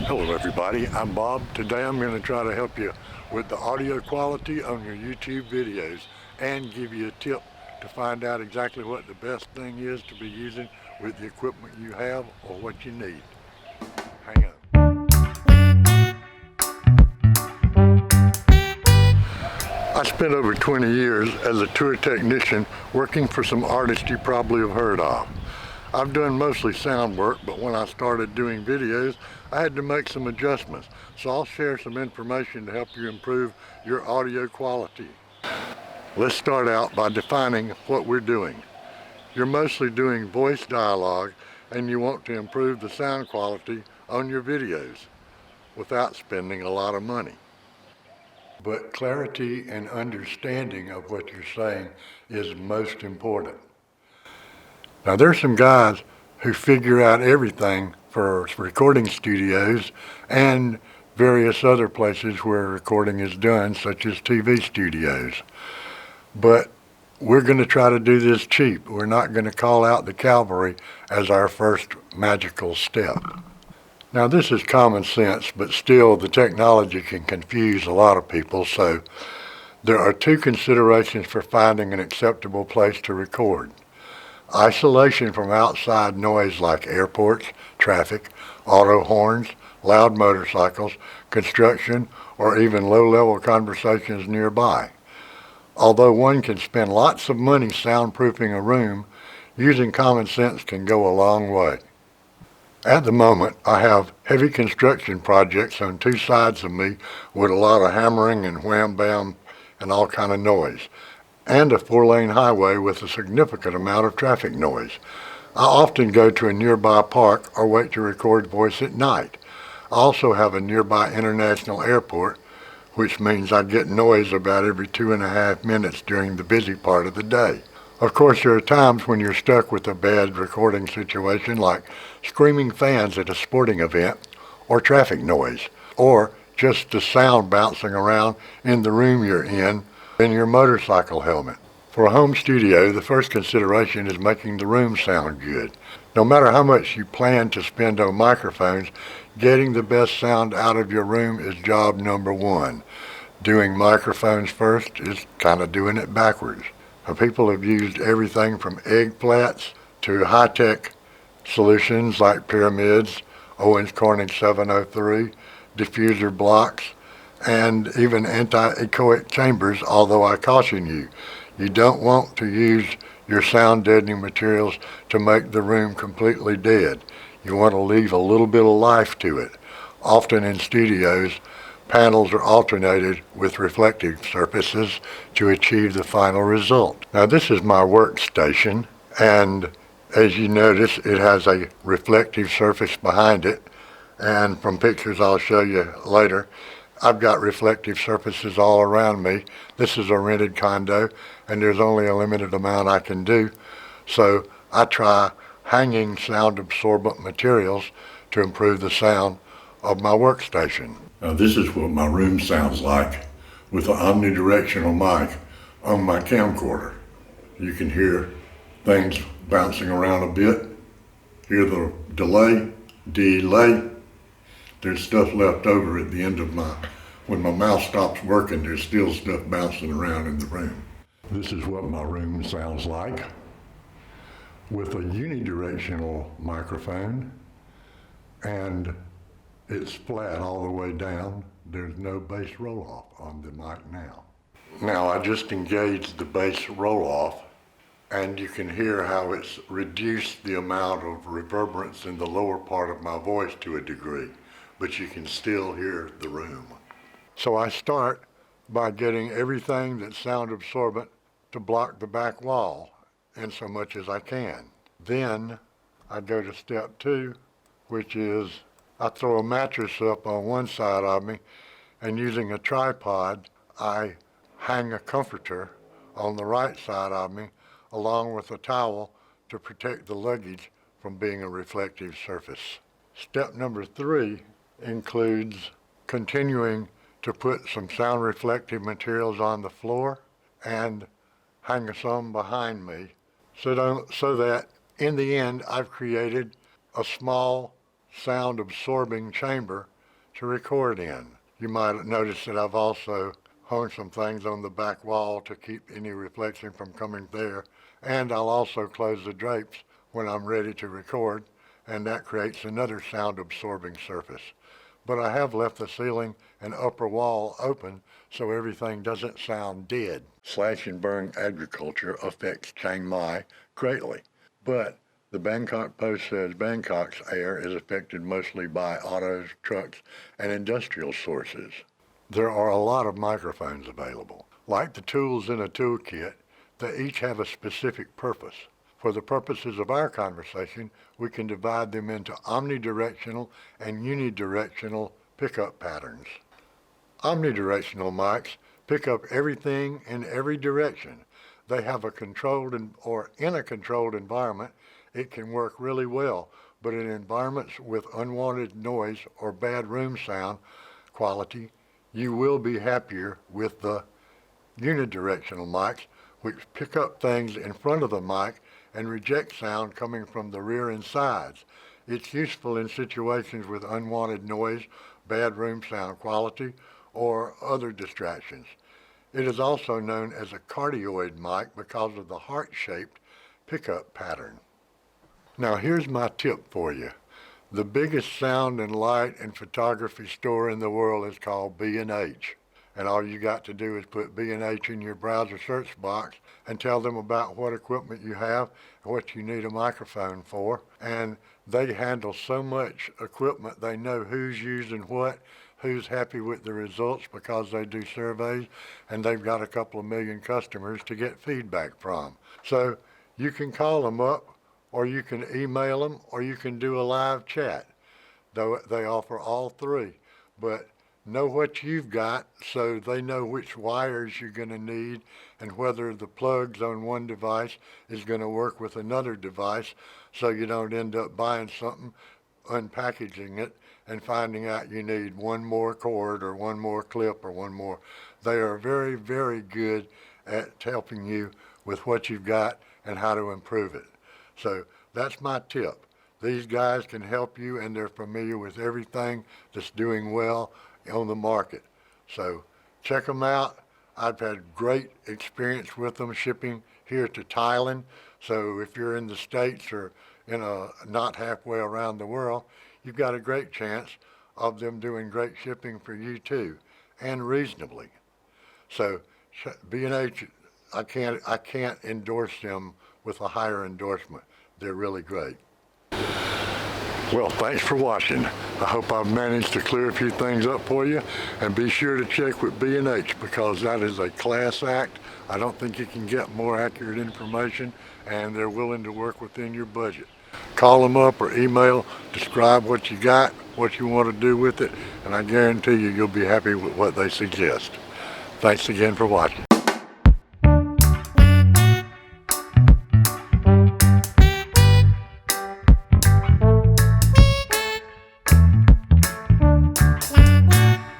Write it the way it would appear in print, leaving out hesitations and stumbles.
Hello everybody, I'm Bob. Today I'm going to try to help you with the audio quality on your YouTube videos and give you a tip to find out exactly what the best thing is to be using with the equipment you have or what you need. Hang on. I spent over 20 years as a tour technician working for some artists you probably have heard of. I've done mostly sound work, but when I started doing videos, I had to make some adjustments. So I'll share some information to help you improve your audio quality. Let's start out by defining what we're doing. You're mostly doing voice dialogue, and you want to improve the sound quality on your videos without spending a lot of money. But clarity and understanding of what you're saying is most important. Now there's some guys who figure out everything for recording studios and various other places where recording is done, such as TV studios. But we're going to try to do this cheap. We're not going to call out the cavalry as our first magical step. Now this is common sense, but still the technology can confuse a lot of people, so there are two considerations for finding an acceptable place to record. Isolation from outside noise like airports, traffic, auto horns, loud motorcycles, construction, or even low-level conversations nearby. Although one can spend lots of money soundproofing a room, using common sense can go a long way. At the moment, I have heavy construction projects on two sides of me with a lot of hammering and wham-bam and all kind of noise, and a 4-lane highway with a significant amount of traffic noise. I often go to a nearby park or wait to record voice at night. I also have a nearby international airport, which means I get noise about every 2.5 minutes during the busy part of the day. Of course, there are times when you're stuck with a bad recording situation like screaming fans at a sporting event or traffic noise, or just the sound bouncing around in the room you're in your motorcycle helmet. For a home studio, the first consideration is making the room sound good. No matter how much you plan to spend on microphones, getting the best sound out of your room is job number one. Doing microphones first is kind of doing it backwards. People have used everything from egg flats to high-tech solutions like pyramids, Owens Corning 703, diffuser blocks, and even anti-echoic chambers, although I caution you, you don't want to use your sound deadening materials to make the room completely dead. You want to leave a little bit of life to it. Often in studios, panels are alternated with reflective surfaces to achieve the final result. Now this is my workstation, and as you notice, it has a reflective surface behind it, and from pictures I'll show you later, I've got reflective surfaces all around me. This is a rented condo, and there's only a limited amount I can do. So I try hanging sound absorbent materials to improve the sound of my workstation. Now this is what my room sounds like with an omnidirectional mic on my camcorder. You can hear things bouncing around a bit. Hear the delay. There's stuff left over at the end of when my mouse stops working, there's still stuff bouncing around in the room. This is what my room sounds like with a unidirectional microphone, and it's flat all the way down. There's no bass roll-off on the mic now. Now I just engaged the bass roll-off, and you can hear how it's reduced the amount of reverberance in the lower part of my voice to a degree, but you can still hear the room. So I start by getting everything that's sound absorbent to block the back wall in so much as I can. Then I go to step 2, which is I throw a mattress up on one side of me, and using a tripod, I hang a comforter on the right side of me along with a towel to protect the luggage from being a reflective surface. Step number 3 includes continuing to put some sound reflective materials on the floor and hang some behind me so that in the end I've created a small sound absorbing chamber to record in. You might notice that I've also hung some things on the back wall to keep any reflection from coming there, and I'll also close the drapes when I'm ready to record, and that creates another sound absorbing surface. But I have left the ceiling and upper wall open so everything doesn't sound dead. Slash and burn agriculture affects Chiang Mai greatly, but the Bangkok Post says Bangkok's air is affected mostly by autos, trucks, and industrial sources. There are a lot of microphones available. Like the tools in a toolkit, they each have a specific purpose. For the purposes of our conversation, we can divide them into omnidirectional and unidirectional pickup patterns. Omnidirectional mics pick up everything in every direction. They have a controlled in a controlled environment, it can work really well, but in environments with unwanted noise or bad room sound quality, you will be happier with the unidirectional mics, which pick up things in front of the mic and reject sound coming from the rear and sides. It's useful in situations with unwanted noise, bad room sound quality, or other distractions. It is also known as a cardioid mic because of the heart-shaped pickup pattern. Now here's my tip for you. The biggest sound and light and photography store in the world is called B&H. And all you got to do is put B&H in your browser search box and tell them about what equipment you have and what you need a microphone for. And they handle so much equipment, they know who's using what, who's happy with the results because they do surveys, and they've got a couple of million customers to get feedback from. So you can call them up, or you can email them, or you can do a live chat. Though they offer all three, but know what you've got so they know which wires you're going to need and whether the plugs on one device is going to work with another device, so you don't end up buying something, unpackaging it, and finding out you need one more cord or one more clip or one more. They are very, very good at helping you with what you've got and how to improve it. So that's my tip. These guys can help you, and they're familiar with everything that's doing well on the market. So check them out. I've had great experience with them shipping here to Thailand. So if you're in the States or not halfway around the world, you've got a great chance of them doing great shipping for you too, and reasonably. So B&H, I can't endorse them with a higher endorsement. They're really great. Well, thanks for watching. I hope I've managed to clear a few things up for you, and be sure to check with B&H because that is a class act. I don't think you can get more accurate information, and they're willing to work within your budget. Call them up or email, describe what you got, what you want to do with it, and I guarantee you you'll be happy with what they suggest. Thanks again for watching.